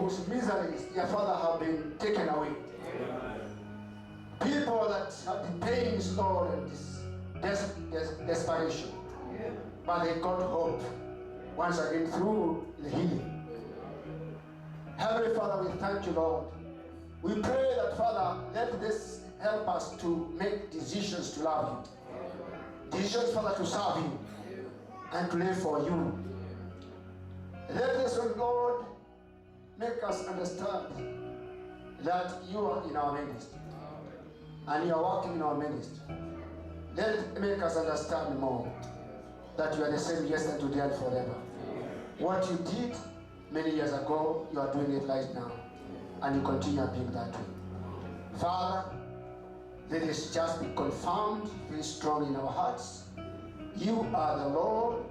whose miseries, dear Father, have been taken away. People that have the pains, Lord, and this desperation. But they got hope once again through the healing. Heavenly Father, we thank you, Lord. We pray that, Father, let this help us to make decisions to love you. Decisions, Father, to serve you and to live for you. Let this, Lord, make us understand that you are in our midst and you are working in our midst. Let it make us understand more that you are the same yesterday, today, and forever. What you did many years ago, you are doing it right now, and you continue being that way. Father, let this just be confirmed very strong in our hearts. You are the Lord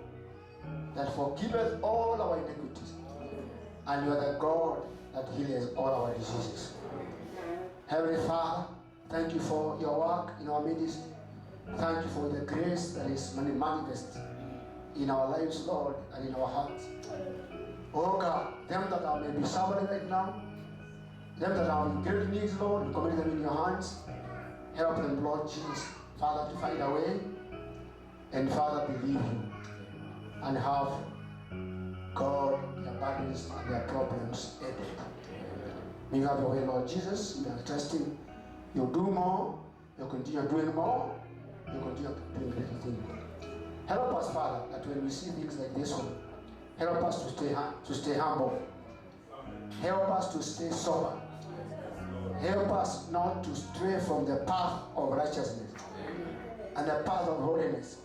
that forgiveth all our iniquities, and you are the God that heals all our diseases. Heavenly Father, thank you for your work in our midst. Thank you for the grace that is manifest in our lives, Lord, and in our hearts. Oh God, them that are maybe suffering right now, them that are in great needs, Lord, we commit them in your hands. Help them, Lord Jesus, Father, to find a way, and Father, believe you, and have God, their burdens and their problems ended. May you have your way, Lord Jesus. We are trusting you'll do more, you'll continue doing more, you'll continue doing greater things. Help us, Father, that when we see things like this one, help us to stay humble. Help us to stay sober. Help us not to stray from the path of righteousness and the path of holiness.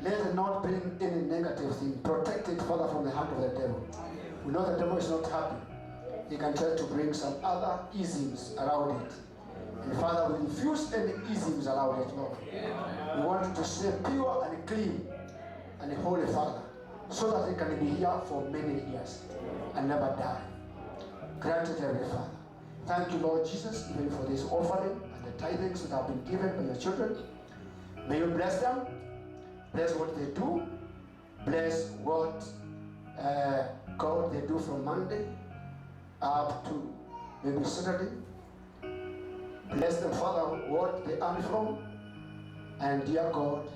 Let it not bring any negative thing. Protect it, Father, from the hand of the devil. We know the devil is not happy. He can try to bring some other isms around it. And Father, we refuse any isms around it, Lord. We want to stay pure and clean and holy, Father, so that they can be here for many years and never die. Grant it, Heavenly Father. Thank you, Lord Jesus, even for this offering and the tithings that have been given by your children. May you bless them, bless what they do, bless what God they do from Monday up to maybe Saturday. Bless them, Father, what they earn from, and dear God,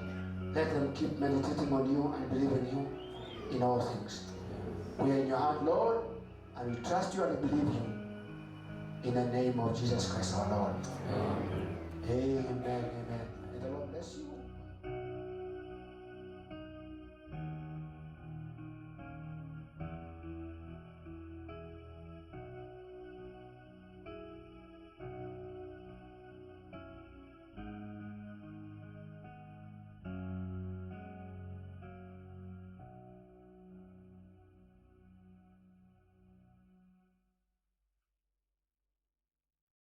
let them keep meditating on you and believe in you in all things. We are in your hand, Lord, and we trust you and believe you. In the name of Jesus Christ our Lord. Amen. Amen. May the Lord bless you.